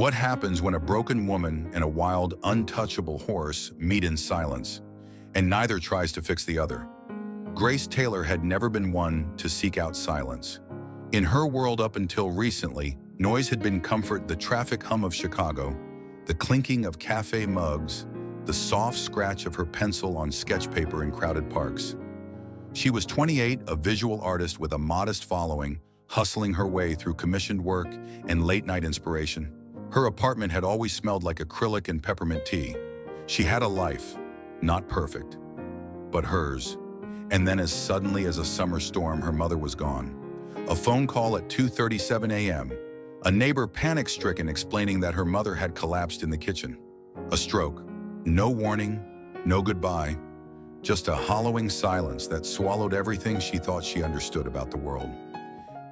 What happens when a broken woman and a wild, untouchable horse meet in silence, and neither tries to fix the other? Grace Taylor had never been one to seek out silence. In her world up until recently, noise had been comfort: the traffic hum of Chicago, the clinking of cafe mugs, the soft scratch of her pencil on sketch paper in crowded parks. She was 28, a visual artist with a modest following, hustling her way through commissioned work and late-night inspiration. Her apartment had always smelled like acrylic and peppermint tea. She had a life, not perfect, but hers. And then as suddenly as a summer storm, her mother was gone. A phone call at 2:37 a.m. A neighbor panic-stricken explaining that her mother had collapsed in the kitchen. A stroke. No warning, no goodbye. Just a hollowing silence that swallowed everything she thought she understood about the world.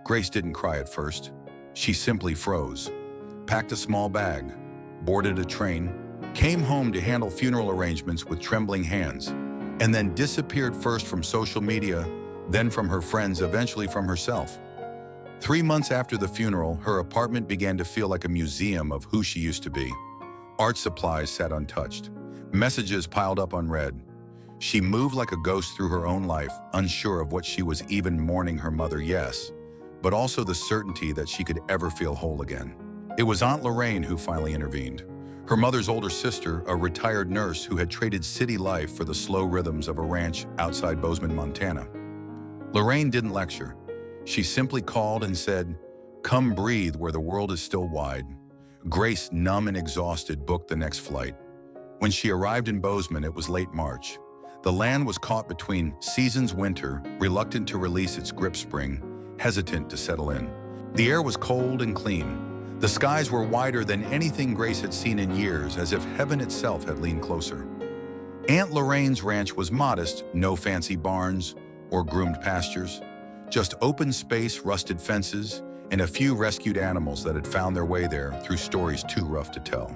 Grace didn't cry at first. She simply froze, packed a small bag, boarded a train, came home to handle funeral arrangements with trembling hands, and then disappeared, first from social media, then from her friends, eventually from herself. 3 months after the funeral, her apartment began to feel like a museum of who she used to be. Art supplies sat untouched. Messages piled up unread. She moved like a ghost through her own life, unsure of what she was, even mourning her mother, yes, but also the certainty that she could ever feel whole again. It was Aunt Lorraine who finally intervened. Her mother's older sister, a retired nurse who had traded city life for the slow rhythms of a ranch outside Bozeman, Montana. Lorraine didn't lecture. She simply called and said, "Come breathe where the world is still wide." Grace, numb and exhausted, booked the next flight. When she arrived in Bozeman, it was late March. The land was caught between seasons: winter, reluctant to release its grip; spring, hesitant to settle in. The air was cold and clean. The skies were wider than anything Grace had seen in years, as if heaven itself had leaned closer. Aunt Lorraine's ranch was modest: no fancy barns or groomed pastures, just open space, rusted fences, and a few rescued animals that had found their way there through stories too rough to tell.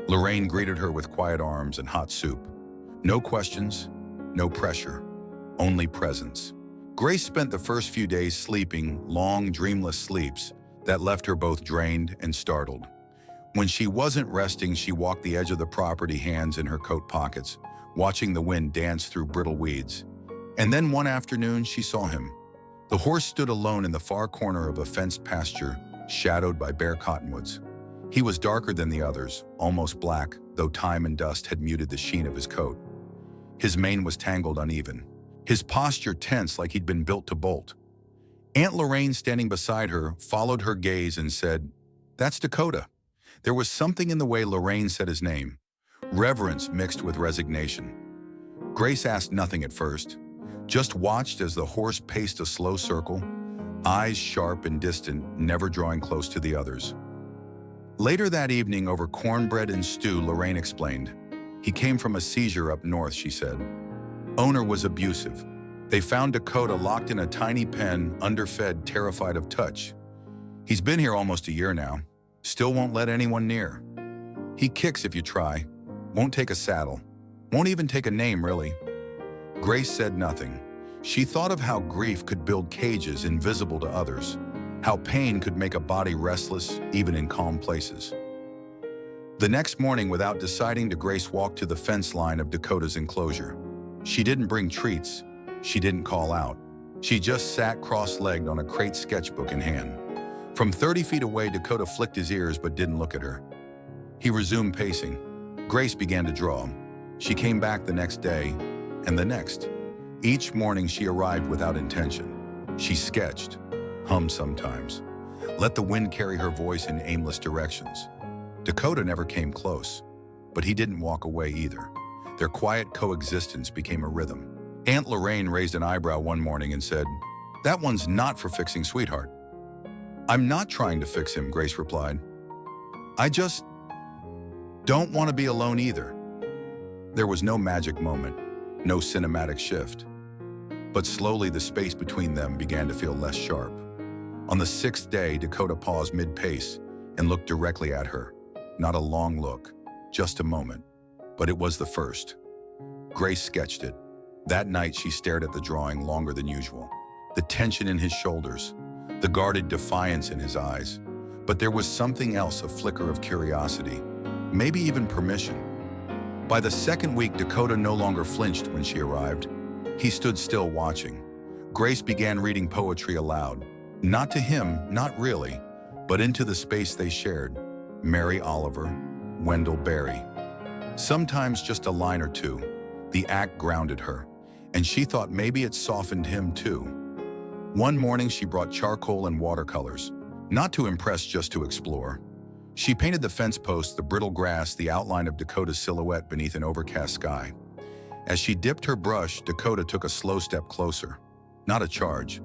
Lorraine greeted her with quiet arms and hot soup. No questions, no pressure, only presence. Grace spent the first few days sleeping long, dreamless sleeps that left her both drained and startled. When she wasn't resting, she walked the edge of the property, hands in her coat pockets, watching the wind dance through brittle weeds. And then one afternoon, she saw him. The horse stood alone in the far corner of a fenced pasture, shadowed by bare cottonwoods. He was darker than the others, almost black, though time and dust had muted the sheen of his coat. His mane was tangled, uneven, his posture tense, like he'd been built to bolt. Aunt Lorraine, standing beside her, followed her gaze and said, "That's Dakota." There was something in the way Lorraine said his name, reverence mixed with resignation. Grace asked nothing at first, just watched as the horse paced a slow circle, eyes sharp and distant, never drawing close to the others. Later that evening, over cornbread and stew, Lorraine explained. "He came from a seizure up north," she said. "Owner was abusive. They found Dakota locked in a tiny pen, underfed, terrified of touch. He's been here almost a year now. Still won't let anyone near. He kicks if you try. Won't take a saddle. Won't even take a name, really." Grace said nothing. She thought of how grief could build cages invisible to others, how pain could make a body restless even in calm places. The next morning, without deciding to, Grace walked to the fence line of Dakota's enclosure. She didn't bring treats. She didn't call out. She just sat cross-legged on a crate, sketchbook in hand. From 30 feet away, Dakota flicked his ears but didn't look at her. He resumed pacing. Grace began to draw. She came back the next day, and the next. Each morning she arrived without intention. She sketched, hummed sometimes, let the wind carry her voice in aimless directions. Dakota never came close, but he didn't walk away either. Their quiet coexistence became a rhythm. Aunt Lorraine raised an eyebrow one morning and said, "That one's not for fixing, sweetheart." "I'm not trying to fix him," Grace replied. "I just don't want to be alone either." There was no magic moment, no cinematic shift. But slowly the space between them began to feel less sharp. On the 6th day, Dakota paused mid-pace and looked directly at her. Not a long look, just a moment. But it was the first. Grace sketched it. That night she stared at the drawing longer than usual. The tension in his shoulders, the guarded defiance in his eyes. But there was something else, a flicker of curiosity, maybe even permission. By the second week, Dakota no longer flinched when she arrived. He stood still watching. Grace began reading poetry aloud. Not to him, not really, but into the space they shared. Mary Oliver, Wendell Berry. Sometimes just a line or two. The act grounded her, and she thought maybe it softened him too. One morning she brought charcoal and watercolors, not to impress, just to explore. She painted the fence posts, the brittle grass, the outline of Dakota's silhouette beneath an overcast sky. As she dipped her brush, Dakota took a slow step closer. Not a charge,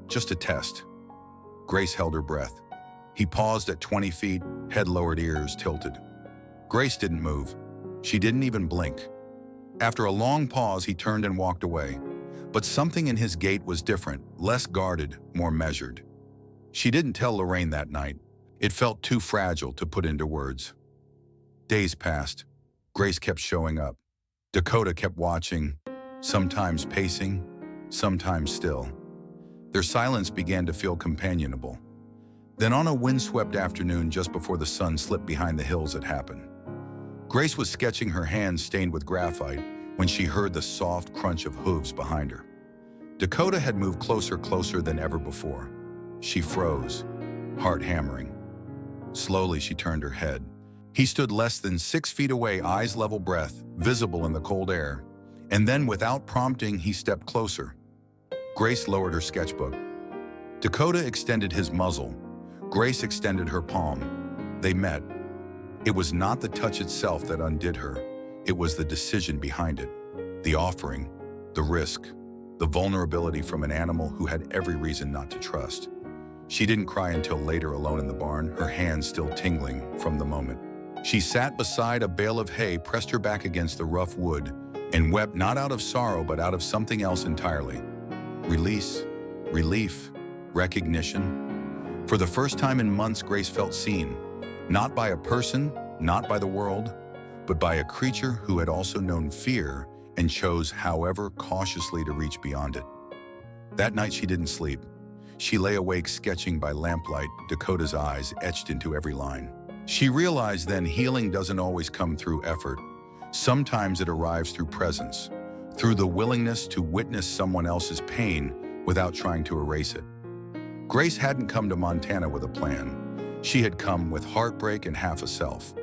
just a test. Grace held her breath. He paused at 20 feet, head lowered, ears tilted. Grace didn't move. She didn't even blink. After a long pause, he turned and walked away. But something in his gait was different, less guarded, more measured. She didn't tell Lorraine that night. It felt too fragile to put into words. Days passed. Grace kept showing up. Dakota kept watching, sometimes pacing, sometimes still. Their silence began to feel companionable. Then on a windswept afternoon just before the sun slipped behind the hills, it happened. Grace was sketching, her hands stained with graphite, when she heard the soft crunch of hooves behind her. Dakota had moved closer than ever before. She froze, heart hammering. Slowly she turned her head. He stood less than 6 feet away, eyes level, breath visible in the cold air. And then, without prompting, he stepped closer. Grace lowered her sketchbook. Dakota extended his muzzle. Grace extended her palm. They met. It was not the touch itself that undid her. It was the decision behind it. The offering, the risk, the vulnerability from an animal who had every reason not to trust. She didn't cry until later, alone in the barn, her hands still tingling from the moment. She sat beside a bale of hay, pressed her back against the rough wood, and wept, not out of sorrow, but out of something else entirely. Release, relief, recognition. For the first time in months, Grace felt seen. Not by a person, not by the world, but by a creature who had also known fear and chose, however cautiously, to reach beyond it. That night she didn't sleep. She lay awake sketching by lamplight, Dakota's eyes etched into every line. She realized then healing doesn't always come through effort. Sometimes it arrives through presence, through the willingness to witness someone else's pain without trying to erase it. Grace hadn't come to Montana with a plan. She had come with heartbreak and half a self.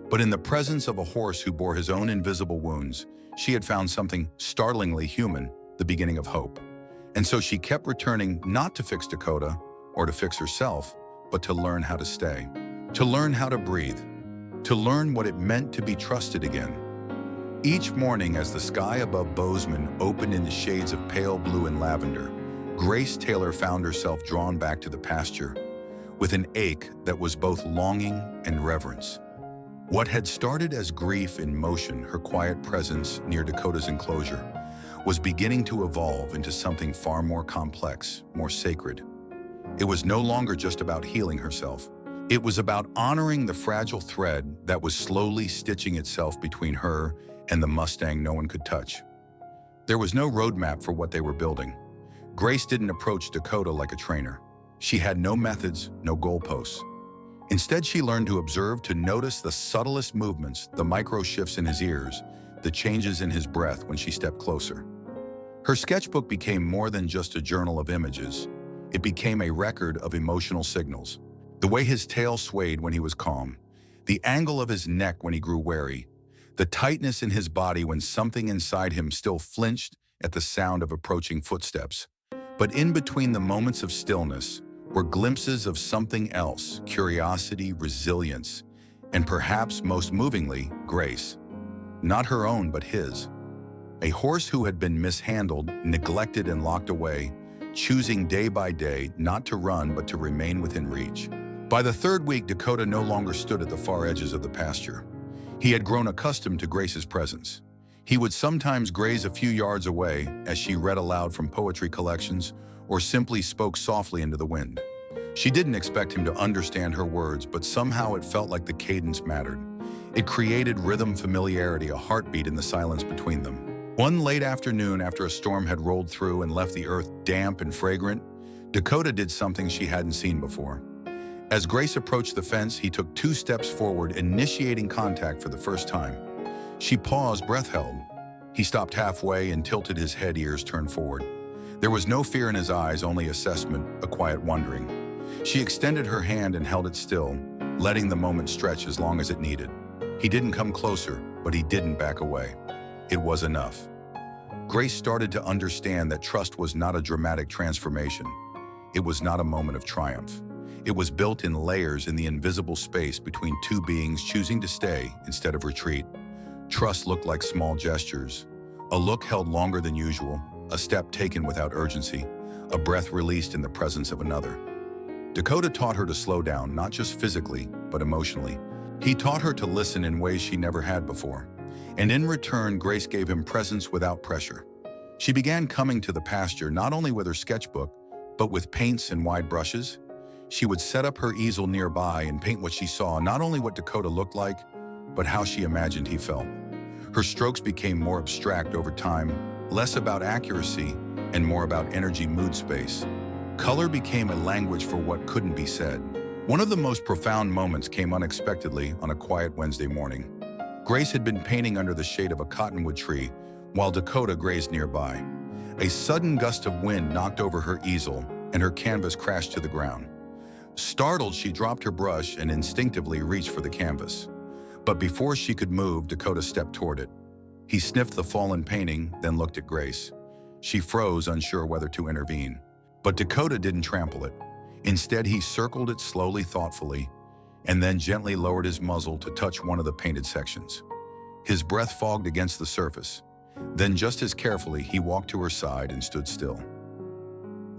But in the presence of a horse who bore his own invisible wounds, she had found something startlingly human, the beginning of hope. And so she kept returning, not to fix Dakota or to fix herself, but to learn how to stay, to learn how to breathe, to learn what it meant to be trusted again. Each morning, as the sky above Bozeman opened in the shades of pale blue and lavender, Grace Taylor found herself drawn back to the pasture with an ache that was both longing and reverence. What had started as grief in motion, her quiet presence near Dakota's enclosure, was beginning to evolve into something far more complex, more sacred. It was no longer just about healing herself. It was about honoring the fragile thread that was slowly stitching itself between her and the Mustang no one could touch. There was no roadmap for what they were building. Grace didn't approach Dakota like a trainer. She had no methods, no goalposts. Instead, she learned to observe, to notice the subtlest movements, the micro shifts in his ears, the changes in his breath when she stepped closer. Her sketchbook became more than just a journal of images. It became a record of emotional signals. The way his tail swayed when he was calm, the angle of his neck when he grew wary, the tightness in his body when something inside him still flinched at the sound of approaching footsteps. But in between the moments of stillness were glimpses of something else: curiosity, resilience, and perhaps most movingly, grace. Not her own, but his. A horse who had been mishandled, neglected, and locked away, choosing day by day not to run but to remain within reach. By the third week, Dakota no longer stood at the far edges of the pasture. He had grown accustomed to Grace's presence. He would sometimes graze a few yards away as she read aloud from poetry collections or simply spoke softly into the wind. She didn't expect him to understand her words, but somehow it felt like the cadence mattered. It created rhythm, familiarity, a heartbeat in the silence between them. One late afternoon, after a storm had rolled through and left the earth damp and fragrant, Dakota did something she hadn't seen before. As Grace approached the fence, he took 2 steps forward, initiating contact for the first time. She paused, breath held. He stopped halfway and tilted his head, ears turned forward. There was no fear in his eyes, only assessment, a quiet wondering. She extended her hand and held it still, letting the moment stretch as long as it needed. He didn't come closer, but he didn't back away. It was enough. Grace started to understand that trust was not a dramatic transformation. It was not a moment of triumph. It was built in layers in the invisible space between 2 beings choosing to stay instead of retreat. Trust looked like small gestures. A look held longer than usual, a step taken without urgency, a breath released in the presence of another. Dakota taught her to slow down, not just physically, but emotionally. He taught her to listen in ways she never had before. And in return, Grace gave him presence without pressure. She began coming to the pasture not only with her sketchbook, but with paints and wide brushes. She would set up her easel nearby and paint what she saw, not only what Dakota looked like, but how she imagined he felt. Her strokes became more abstract over time, less about accuracy and more about energy, mood, space. Color became a language for what couldn't be said. One of the most profound moments came unexpectedly on a quiet Wednesday morning. Grace had been painting under the shade of a cottonwood tree, while Dakota grazed nearby. A sudden gust of wind knocked over her easel, and her canvas crashed to the ground. Startled, she dropped her brush and instinctively reached for the canvas. But before she could move, Dakota stepped toward it. He sniffed the fallen painting, then looked at Grace. She froze, unsure whether to intervene. But Dakota didn't trample it. Instead, he circled it slowly, thoughtfully, and then gently lowered his muzzle to touch one of the painted sections. His breath fogged against the surface. Then, just as carefully, he walked to her side and stood still.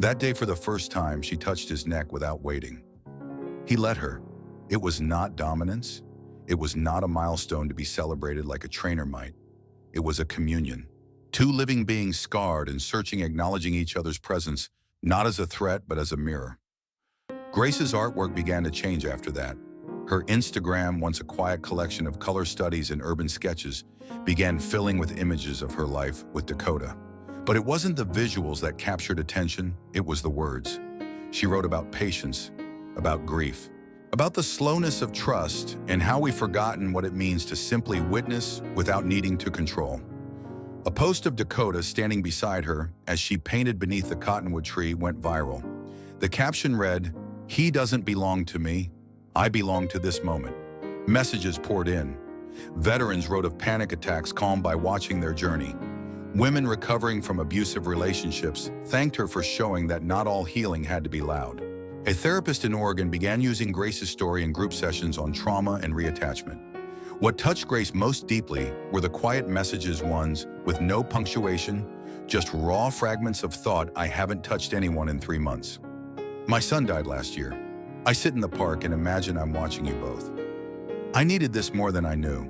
That day, for the first time, she touched his neck without waiting. He let her. It was not dominance. It was not a milestone to be celebrated like a trainer might. It was a communion. 2 living beings scarred and searching, acknowledging each other's presence, not as a threat, but as a mirror. Grace's artwork began to change after that. Her Instagram, once a quiet collection of color studies and urban sketches, began filling with images of her life with Dakota. But it wasn't the visuals that captured attention, it was the words. She wrote about patience, about grief, about the slowness of trust, and how we've forgotten what it means to simply witness without needing to control. A post of Dakota standing beside her as she painted beneath the cottonwood tree went viral. The caption read, "He doesn't belong to me, I belong to this moment." Messages poured in. Veterans wrote of panic attacks calmed by watching their journey. Women recovering from abusive relationships thanked her for showing that not all healing had to be loud. A therapist in Oregon began using Grace's story in group sessions on trauma and reattachment. What touched Grace most deeply were the quiet messages, ones with no punctuation, just raw fragments of thought. "I haven't touched anyone in 3 months. My son died last year. I sit in the park and imagine I'm watching you both. I needed this more than I knew."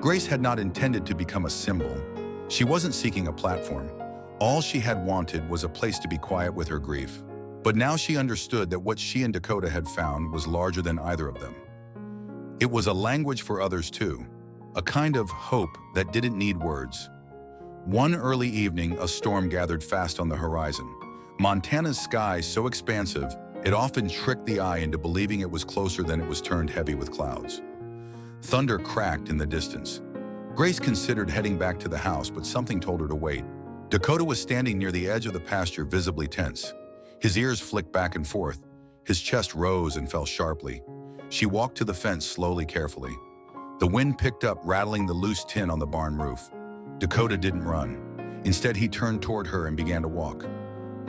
Grace had not intended to become a symbol. She wasn't seeking a platform. All she had wanted was a place to be quiet with her grief. But now she understood that what she and Dakota had found was larger than either of them. It was a language for others too, a kind of hope that didn't need words. One early evening, a storm gathered fast on the horizon. Montana's sky so expansive, it often tricked the eye into believing it was closer than it was turned heavy with clouds. Thunder cracked in the distance. Grace considered heading back to the house, but something told her to wait. Dakota was standing near the edge of the pasture, visibly tense. His ears flicked back and forth. His chest rose and fell sharply. She walked to the fence slowly, carefully. The wind picked up, rattling the loose tin on the barn roof. Dakota didn't run. Instead, he turned toward her and began to walk.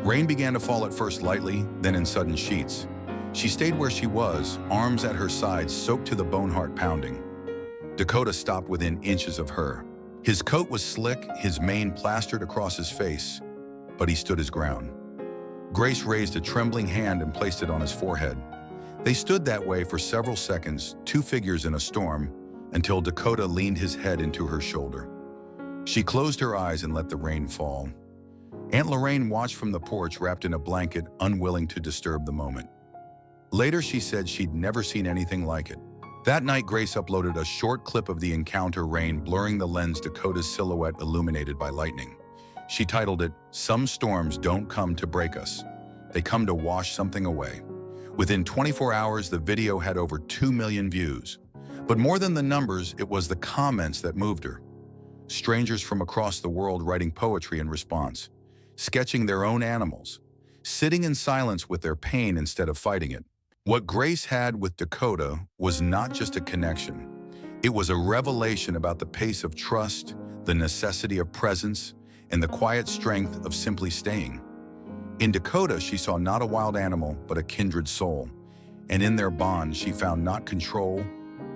Rain began to fall, at first lightly, then in sudden sheets. She stayed where she was, arms at her sides, soaked to the bone, heart pounding. Dakota stopped within inches of her. His coat was slick, his mane plastered across his face, but he stood his ground. Grace raised a trembling hand and placed it on his forehead. They stood that way for several seconds, 2 figures in a storm, until Dakota leaned his head into her shoulder. She closed her eyes and let the rain fall. Aunt Lorraine watched from the porch, wrapped in a blanket, unwilling to disturb the moment. Later, she said she'd never seen anything like it. That night, Grace uploaded a short clip of the encounter, rain blurring the lens, Dakota's silhouette illuminated by lightning. She titled it, "Some storms don't come to break us. They come to wash something away." Within 24 hours, the video had over 2 million views. But more than the numbers, it was the comments that moved her. Strangers from across the world writing poetry in response, sketching their own animals, sitting in silence with their pain instead of fighting it. What Grace had with Dakota was not just a connection. It was a revelation about the pace of trust, the necessity of presence, and the quiet strength of simply staying. In Dakota, she saw not a wild animal, but a kindred soul. And in their bond, she found not control,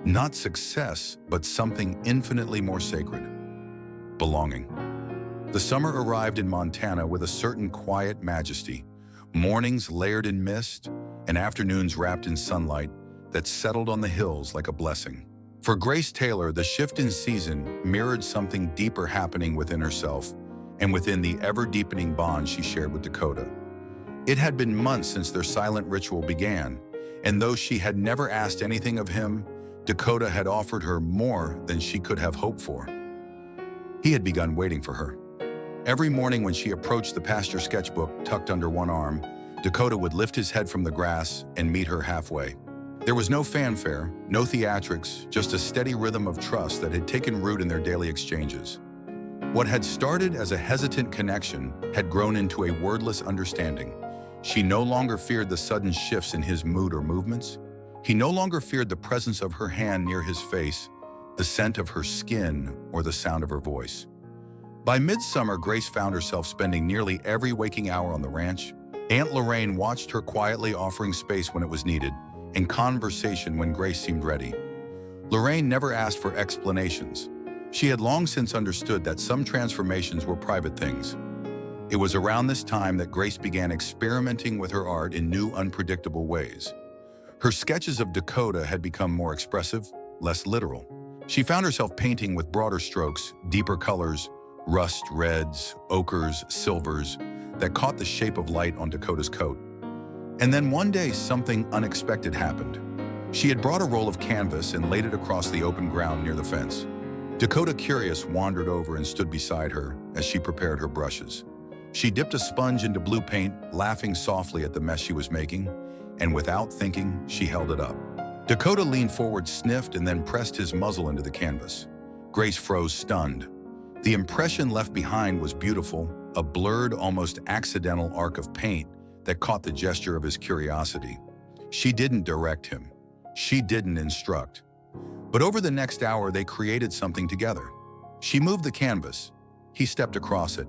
not success, but something infinitely more sacred: belonging. The summer arrived in Montana with a certain quiet majesty, mornings layered in mist, and afternoons wrapped in sunlight that settled on the hills like a blessing. For Grace Taylor, the shift in season mirrored something deeper happening within herself and within the ever-deepening bond she shared with Dakota. It had been months since their silent ritual began, and though she had never asked anything of him, Dakota had offered her more than she could have hoped for. He had begun waiting for her. Every morning when she approached the pasture sketchbook tucked under one arm, Dakota would lift his head from the grass and meet her halfway. There was no fanfare, no theatrics, just a steady rhythm of trust that had taken root in their daily exchanges. What had started as a hesitant connection had grown into a wordless understanding. She no longer feared the sudden shifts in his mood or movements. He no longer feared the presence of her hand near his face, the scent of her skin, or the sound of her voice. By midsummer, Grace found herself spending nearly every waking hour on the ranch. Aunt Lorraine watched her quietly, offering space when it was needed, and conversation when Grace seemed ready. Lorraine never asked for explanations. She had long since understood that some transformations were private things. It was around this time that Grace began experimenting with her art in new, unpredictable ways. Her sketches of Dakota had become more expressive, less literal. She found herself painting with broader strokes, deeper colors, rust reds, ochres, silvers, that caught the shape of light on Dakota's coat. And then one day, something unexpected happened. She had brought a roll of canvas and laid it across the open ground near the fence. Dakota, curious, wandered over and stood beside her as she prepared her brushes. She dipped a sponge into blue paint, laughing softly at the mess she was making, and without thinking, she held it up. Dakota leaned forward, sniffed, and then pressed his muzzle into the canvas. Grace froze, stunned. The impression left behind was beautiful, a blurred, almost accidental arc of paint that caught the gesture of his curiosity. She didn't direct him. She didn't instruct. But over the next hour, they created something together. She moved the canvas. He stepped across it.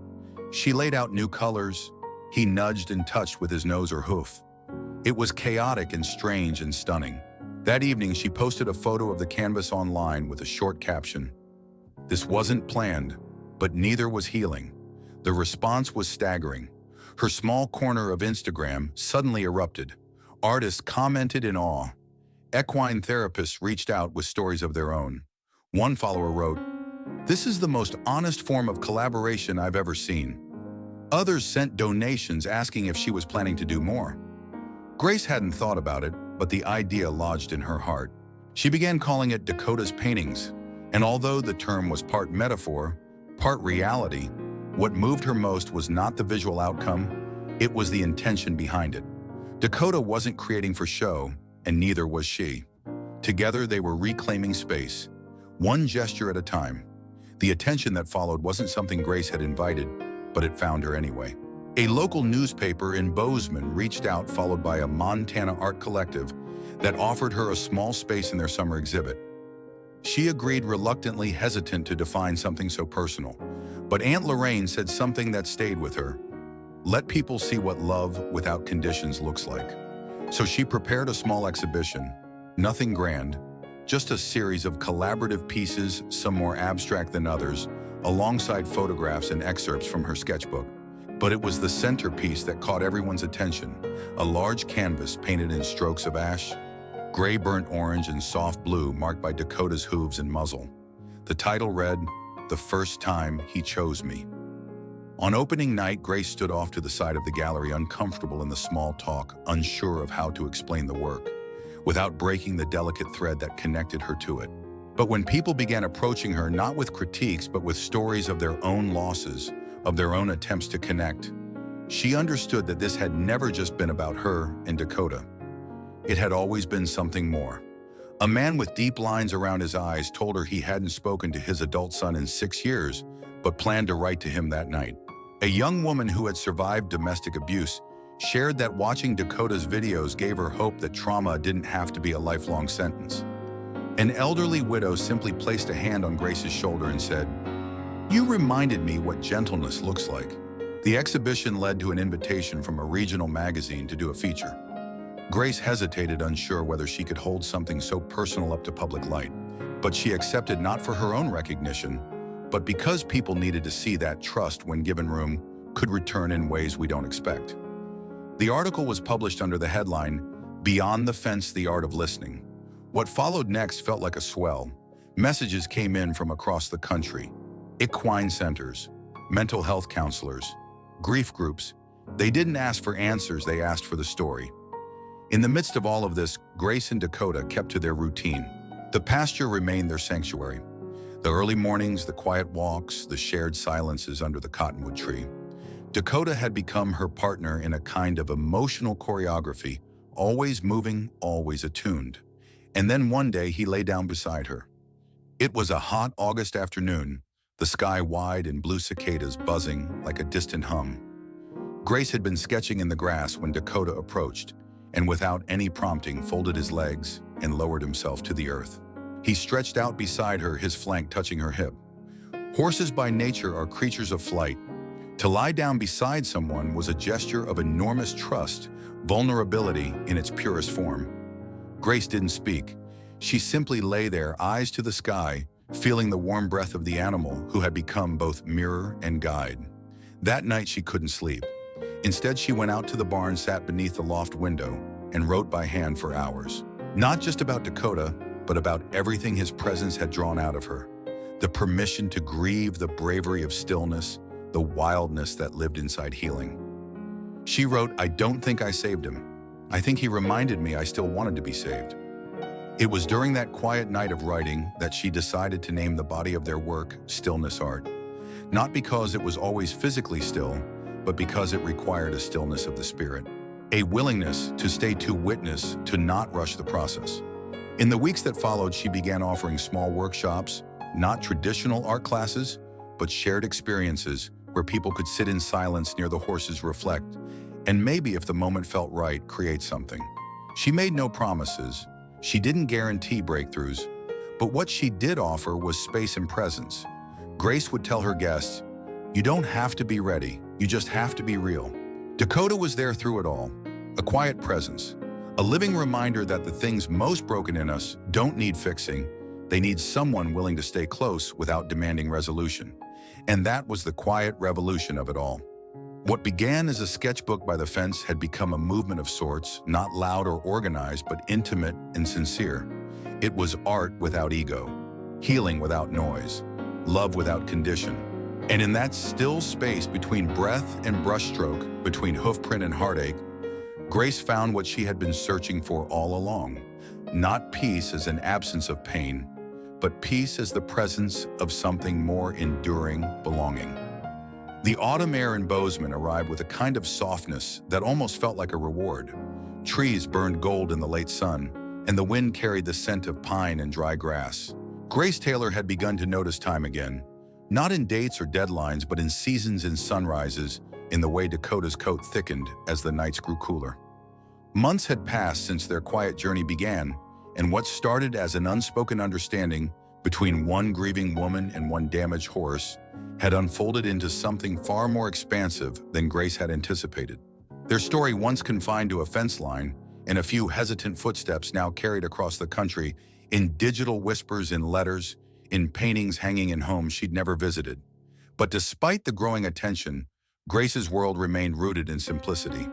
She laid out new colors. He nudged and touched with his nose or hoof. It was chaotic and strange and stunning. That evening, she posted a photo of the canvas online with a short caption. This wasn't planned, but neither was healing. The response was staggering. Her small corner of Instagram suddenly erupted. Artists commented in awe. Equine therapists reached out with stories of their own. One follower wrote, "This is the most honest form of collaboration I've ever seen." Others sent donations asking if she was planning to do more. Grace hadn't thought about it, but the idea lodged in her heart. She began calling it Dakota's paintings, and although the term was part metaphor, part reality, what moved her most was not the visual outcome, it was the intention behind it. Dakota wasn't creating for show, and neither was she. Together, they were reclaiming space, one gesture at a time. The attention that followed wasn't something Grace had invited, but it found her anyway. A local newspaper in Bozeman reached out, followed by a Montana art collective that offered her a small space in their summer exhibit. She agreed, reluctantly, hesitant to define something so personal. But Aunt Lorraine said something that stayed with her. Let people see what love without conditions looks like. So she prepared a small exhibition, nothing grand, just a series of collaborative pieces, some more abstract than others, alongside photographs and excerpts from her sketchbook. But it was the centerpiece that caught everyone's attention, a large canvas painted in strokes of ash, gray, burnt orange, and soft blue marked by Dakota's hooves and muzzle. The title read, "The First Time He Chose Me." On opening night, Grace stood off to the side of the gallery, uncomfortable in the small talk, unsure of how to explain the work, without breaking the delicate thread that connected her to it. But when people began approaching her, not with critiques, but with stories of their own losses, of their own attempts to connect, she understood that this had never just been about her and Dakota. it had always been something more. A man with deep lines around his eyes told her he hadn't spoken to his adult son in 6 years, but planned to write to him that night. A young woman who had survived domestic abuse shared that watching Dakota's videos gave her hope that trauma didn't have to be a lifelong sentence. An elderly widow simply placed a hand on Grace's shoulder and said, "You reminded me what gentleness looks like." The exhibition led to an invitation from a regional magazine to do a feature. Grace hesitated, unsure whether she could hold something so personal up to public light, but she accepted not for her own recognition, but because people needed to see that trust, when given room, could return in ways we don't expect. The article was published under the headline, "Beyond the Fence, the Art of Listening." What followed next felt like a swell. Messages came in from across the country. Equine centers, mental health counselors, grief groups. They didn't ask for answers, they asked for the story. In the midst of all of this, Grace and Dakota kept to their routine. The pasture remained their sanctuary. The early mornings, the quiet walks, the shared silences under the cottonwood tree. Dakota had become her partner in a kind of emotional choreography, always moving, always attuned. And then one day he lay down beside her. It was a hot August afternoon, the sky wide and blue cicadas buzzing like a distant hum. Grace had been sketching in the grass when Dakota approached, and without any prompting folded his legs and lowered himself to the earth. He stretched out beside her, his flank touching her hip. Horses by nature are creatures of flight. To lie down beside someone was a gesture of enormous trust, vulnerability in its purest form. Grace didn't speak. She simply lay there, eyes to the sky, feeling the warm breath of the animal who had become both mirror and guide. That night she couldn't sleep. Instead, she went out to the barn, sat beneath the loft window, and wrote by hand for hours. Not just about Dakota, but about everything his presence had drawn out of her. The permission to grieve, the bravery of stillness, the wildness that lived inside healing. She wrote, "I don't think I saved him. I think he reminded me I still wanted to be saved." It was during that quiet night of writing that she decided to name the body of their work Stillness Art. Not because it was always physically still, but because it required a stillness of the spirit. A willingness to stay to witness, to not rush the process. In the weeks that followed, she began offering small workshops, not traditional art classes, but shared experiences where people could sit in silence near the horses, reflect, and maybe, if the moment felt right, create something. She made no promises. She didn't guarantee breakthroughs, but what she did offer was space and presence. Grace would tell her guests, "You don't have to be ready, you just have to be real." Dakota was there through it all, a quiet presence, a living reminder that the things most broken in us don't need fixing, they need someone willing to stay close without demanding resolution. And that was the quiet revolution of it all. What began as a sketchbook by the fence had become a movement of sorts, not loud or organized, but intimate and sincere. It was art without ego, healing without noise, love without condition. And in that still space between breath and brushstroke, between hoofprint and heartache, Grace found what she had been searching for all along. Not peace as an absence of pain, but peace as the presence of something more enduring, belonging. The autumn air in Bozeman arrived with a kind of softness that almost felt like a reward. Trees burned gold in the late sun, and the wind carried the scent of pine and dry grass. Grace Taylor had begun to notice time again, not in dates or deadlines, but in seasons and sunrises, in the way Dakota's coat thickened as the nights grew cooler. Months had passed since their quiet journey began, and what started as an unspoken understanding between one grieving woman and one damaged horse had unfolded into something far more expansive than Grace had anticipated. Their story, once confined to a fence line and a few hesitant footsteps, now carried across the country in digital whispers, in letters, in paintings hanging in homes she'd never visited. But despite the growing attention, Grace's world remained rooted in simplicity.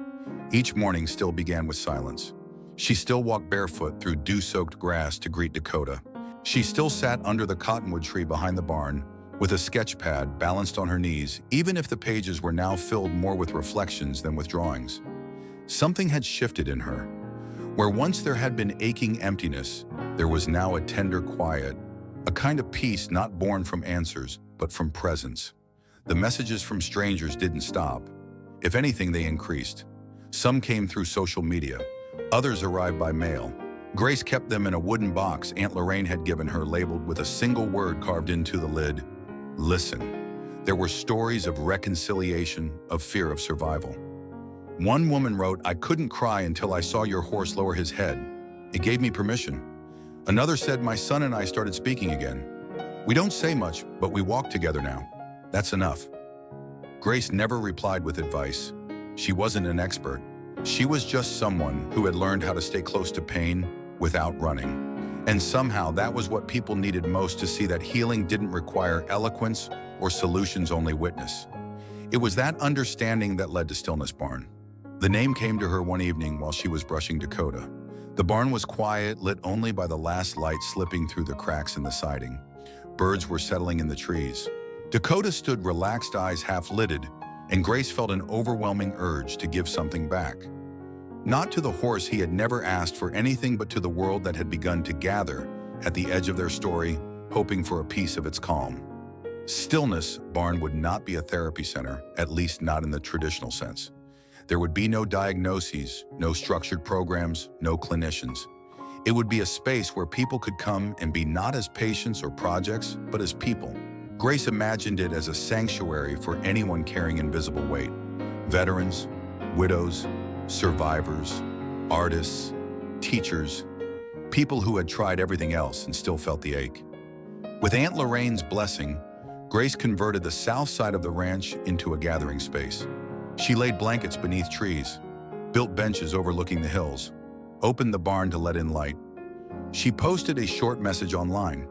Each morning still began with silence. She still walked barefoot through dew-soaked grass to greet Dakota. She still sat under the cottonwood tree behind the barn, with a sketch pad balanced on her knees, even if the pages were now filled more with reflections than with drawings. Something had shifted in her. Where once there had been aching emptiness, there was now a tender quiet, a kind of peace not born from answers, but from presence. The messages from strangers didn't stop. If anything, they increased. Some came through social media, Others arrived by mail. Grace kept them in a wooden box Aunt Lorraine had given her, labeled with a single word carved into the lid: listen. There were stories of reconciliation, of fear of survival. One woman wrote, "I couldn't cry until I saw your horse lower his head. It gave me permission." Another said, "My son and I started speaking again. We don't say much, but we walk together now. That's enough." Grace never replied with advice. She wasn't an expert. She was just someone who had learned how to stay close to pain without running. And somehow that was what people needed most, to see that healing didn't require eloquence or solutions-only witness. It was that understanding that led to Stillness Barn. The name came to her one evening while she was brushing Dakota. The barn was quiet, lit only by the last light slipping through the cracks in the siding. Birds were settling in the trees. Dakota stood, relaxed eyes half-lidded, and Grace felt an overwhelming urge to give something back. Not to the horse he had never asked for anything, but to the world that had begun to gather at the edge of their story, hoping for a piece of its calm. Stillness Barn would not be a therapy center, at least not in the traditional sense. There would be no diagnoses, no structured programs, no clinicians. It would be a space where people could come and be not as patients or projects, but as people. Grace imagined it as a sanctuary for anyone carrying invisible weight. Veterans, widows, survivors, artists, teachers, people who had tried everything else and still felt the ache. With Aunt Lorraine's blessing, Grace converted the south side of the ranch into a gathering space. She laid blankets beneath trees, built benches overlooking the hills, opened the barn to let in light. She posted a short message online: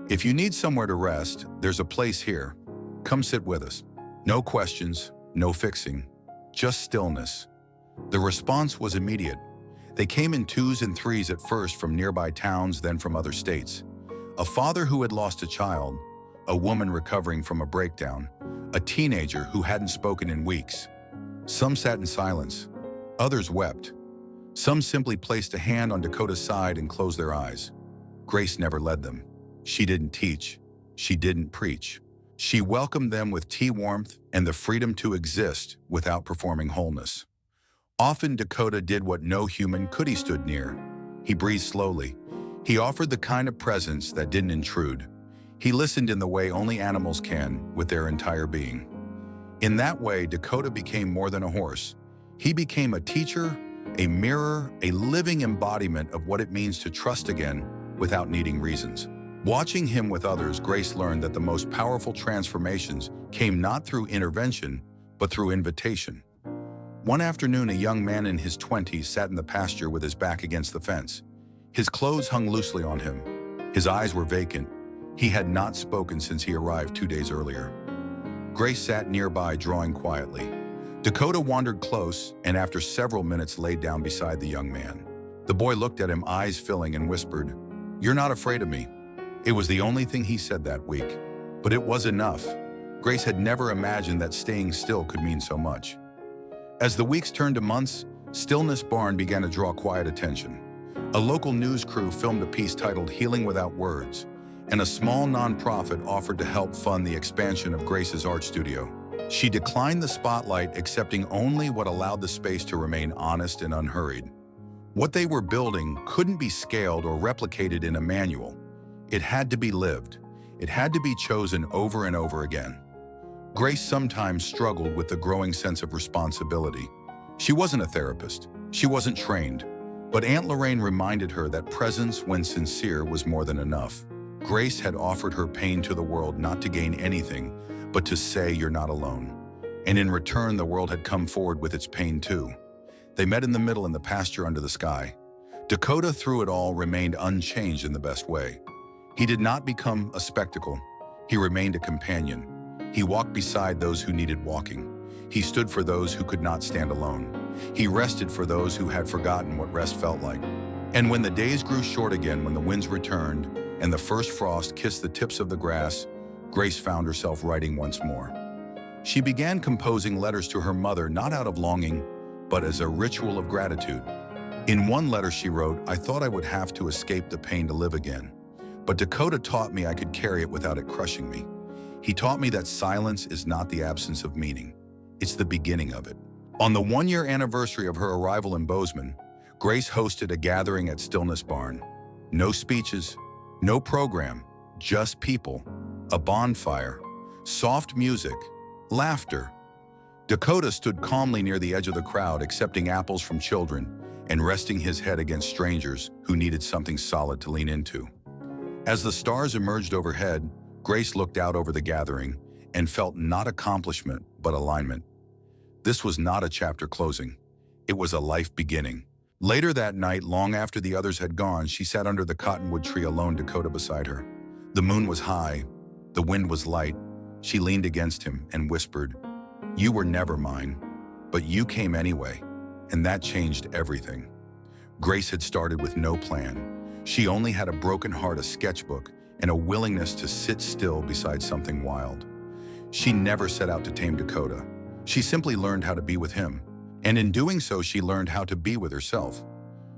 "If you need somewhere to rest, there's a place here. Come sit with us." No questions, no fixing, just stillness. The response was immediate. They came in twos and threes at first, from nearby towns, then from other states. A father who had lost a child, a woman recovering from a breakdown, a teenager who hadn't spoken in weeks. Some sat in silence, others wept. Some simply placed a hand on Dakota's side and closed their eyes. Grace never led them. She didn't teach. She didn't preach. She welcomed them with tea warmth and the freedom to exist without performing wholeness. Often Dakota did what no human could. He stood near. He breathed slowly. He offered the kind of presence that didn't intrude. He listened in the way only animals can, with their entire being. In that way, Dakota became more than a horse. He became a teacher, a mirror, a living embodiment of what it means to trust again without needing reasons. Watching him with others, Grace learned that the most powerful transformations came not through intervention, but through invitation. One afternoon, a young man in his 20s sat in the pasture with his back against the fence. His clothes hung loosely on him. His eyes were vacant. He had not spoken since he arrived 2 days earlier. Grace sat nearby, drawing quietly. Dakota wandered close, and after several minutes laid down beside the young man. The boy looked at him, eyes filling, and whispered, "You're not afraid of me." It was the only thing he said that week, but it was enough. Grace had never imagined that staying still could mean so much. As the weeks turned to months, Stillness Barn began to draw quiet attention. A local news crew filmed a piece titled "Healing Without Words," and a small nonprofit offered to help fund the expansion of Grace's art studio. She declined the spotlight, accepting only what allowed the space to remain honest and unhurried. What they were building couldn't be scaled or replicated in a manual. It had to be lived. It had to be chosen over and over again. Grace sometimes struggled with the growing sense of responsibility. She wasn't a therapist. She wasn't trained. But Aunt Lorraine reminded her that presence, when sincere, was more than enough. Grace had offered her pain to the world, not to gain anything, but to say, "You're not alone." And in return, the world had come forward with its pain too. They met in the middle, in the pasture under the sky. Dakota, through it all, remained unchanged in the best way. He did not become a spectacle. He remained a companion. He walked beside those who needed walking. He stood for those who could not stand alone. He rested for those who had forgotten what rest felt like. And when the days grew short again, when the winds returned, and the first frost kissed the tips of the grass, Grace found herself writing once more. She began composing letters to her mother, not out of longing, but as a ritual of gratitude. In one letter she wrote, "I thought I would have to escape the pain to live again. But Dakota taught me I could carry it without it crushing me. He taught me that silence is not the absence of meaning. It's the beginning of it." On the 1-year anniversary of her arrival in Bozeman, Grace hosted a gathering at Stillness Barn. No speeches, no program, just people, a bonfire, soft music, laughter. Dakota stood calmly near the edge of the crowd, accepting apples from children and resting his head against strangers who needed something solid to lean into. As the stars emerged overhead, Grace looked out over the gathering and felt not accomplishment, but alignment. This was not a chapter closing. It was a life beginning. Later that night, long after the others had gone, she sat under the cottonwood tree alone, Dakota beside her. The moon was high, the wind was light. She leaned against him and whispered, "You were never mine, but you came anyway," and that changed everything. Grace had started with no plan. She only had a broken heart, a sketchbook, and a willingness to sit still beside something wild. She never set out to tame Dakota. She simply learned how to be with him. And in doing so, she learned how to be with herself.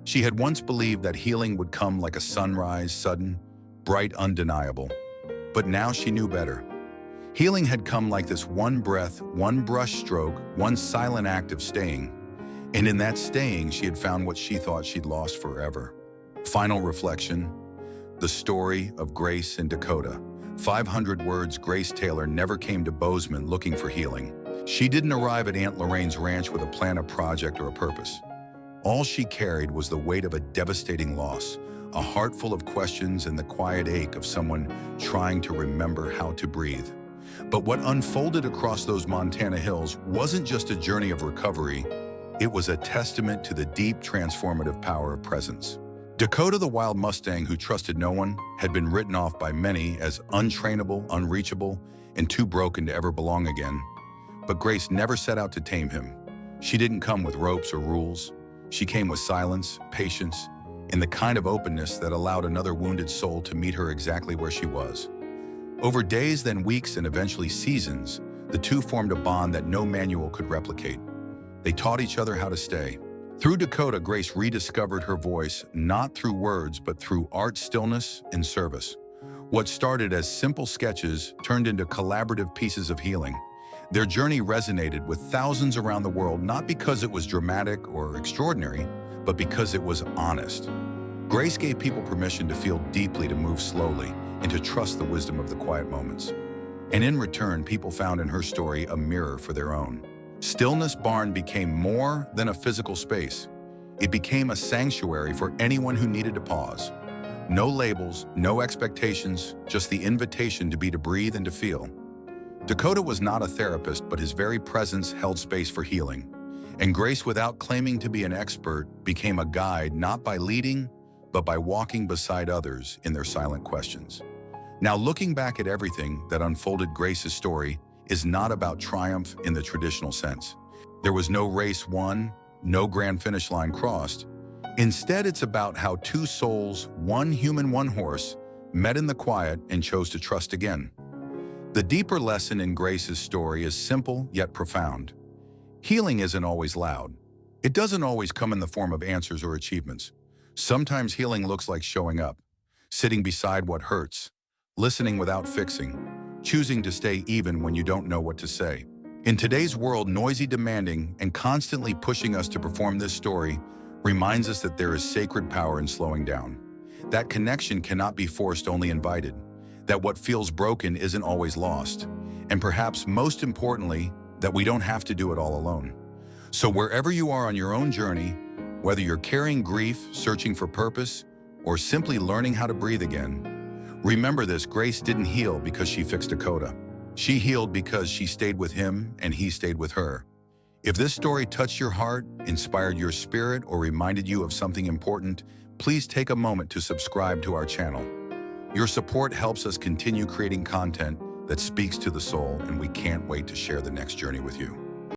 She had once believed that healing would come like a sunrise, sudden, bright, undeniable. But now she knew better. Healing had come like this one breath, one brush stroke, one silent act of staying. And in that staying, she had found what she thought she'd lost forever. Final reflection, the story of Grace and Dakota. 500 words. Grace Taylor never came to Bozeman looking for healing. She didn't arrive at Aunt Lorraine's ranch with a plan, a project, or a purpose. All she carried was the weight of a devastating loss, a heart full of questions and the quiet ache of someone trying to remember how to breathe. But what unfolded across those Montana hills wasn't just a journey of recovery, it was a testament to the deep transformative power of presence. Dakota, the wild Mustang who trusted no one, had been written off by many as untrainable, unreachable, and too broken to ever belong again. But Grace never set out to tame him. She didn't come with ropes or rules. She came with silence, patience, and the kind of openness that allowed another wounded soul to meet her exactly where she was. Over days, then weeks, and eventually seasons, the two formed a bond that no manual could replicate. They taught each other how to stay. Through Dakota, Grace rediscovered her voice, not through words, but through art, stillness, and service. What started as simple sketches turned into collaborative pieces of healing. Their journey resonated with thousands around the world, not because it was dramatic or extraordinary, but because it was honest. Grace gave people permission to feel deeply, to move slowly, and to trust the wisdom of the quiet moments. And in return, people found in her story a mirror for their own. Stillness Barn became more than a physical space. It became a sanctuary for anyone who needed to pause. No labels, no expectations, just the invitation to be, to breathe, and to feel. Dakota was not a therapist, but his very presence held space for healing. And Grace, without claiming to be an expert, became a guide, not by leading, but by walking beside others in their silent questions. Now, looking back at everything that unfolded, Grace's story is not about triumph in the traditional sense. There was no race won, no grand finish line crossed. Instead, it's about how two souls, one human, one horse, met in the quiet and chose to trust again. The deeper lesson in Grace's story is simple yet profound. Healing isn't always loud. It doesn't always come in the form of answers or achievements. Sometimes healing looks like showing up, sitting beside what hurts, listening without fixing, choosing to stay even when you don't know what to say. In today's world, noisy, demanding, and constantly pushing us to perform, this story reminds us that there is sacred power in slowing down. That connection cannot be forced, only invited. That what feels broken isn't always lost. And perhaps most importantly, that we don't have to do it all alone. So wherever you are on your own journey, whether you're carrying grief, searching for purpose, or simply learning how to breathe again, remember this: Grace didn't heal because she fixed Dakota. She healed because she stayed with him and he stayed with her. If this story touched your heart, inspired your spirit, or reminded you of something important, please take a moment to subscribe to our channel. Your support helps us continue creating content that speaks to the soul, and we can't wait to share the next journey with you.